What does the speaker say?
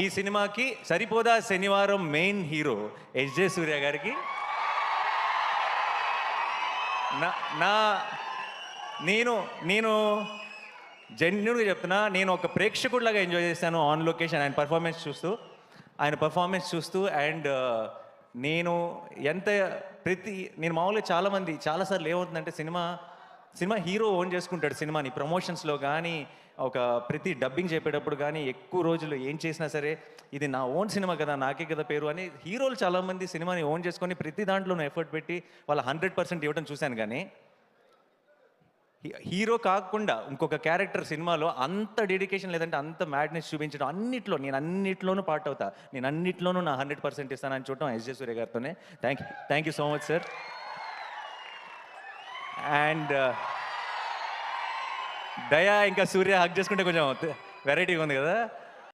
ఈ సినిమాకి సరిపోదా శనివారం మెయిన్ హీరో ఎస్జే సూర్య గారికి నా నా నేను నేను జెన్యున్గా చెప్తున్నా, నేను ఒక ప్రేక్షకుడిలాగా ఎంజాయ్ చేశాను ఆన్ లొకేషన్ ఆయన పర్ఫార్మెన్స్ చూస్తూ అండ్ నేను ఎంత నేను మామూలుగా చాలాసార్లు ఏమవుతుందంటే సినిమా హీరో ఓన్ చేసుకుంటాడు సినిమాని ప్రమోషన్స్లో కానీ ఒక ప్రతి డబ్బింగ్ చెప్పేటప్పుడు కానీ ఎక్కువ రోజులు ఏం చేసినా సరే ఇది నా ఓన్ సినిమా కదా, నాకే కదా పేరు అని హీరోలు చాలామంది సినిమాని ఓన్ చేసుకొని ప్రతి దాంట్లోనూ ఎఫర్ట్ పెట్టి వాళ్ళ 100% ఇవ్వడం చూశాను. కానీ హీరో కాకుండా ఇంకొక క్యారెక్టర్ సినిమాలో అంత డెడికేషన్ లేదంటే అంత మ్యాడ్నెస్ చూపించడం నేను అన్నిట్లోనూ పార్ట్ అవుతా, నేను అన్నిట్లోనూ నా 100% ఇస్తానని చూడటం ఎస్జే సూర్య గారితోనే. Thank you so much sir. And Daya ఇంకా సూర్య హక్ చేసుకుంటే కొంచెం వెరైటీగా ఉంది కదా.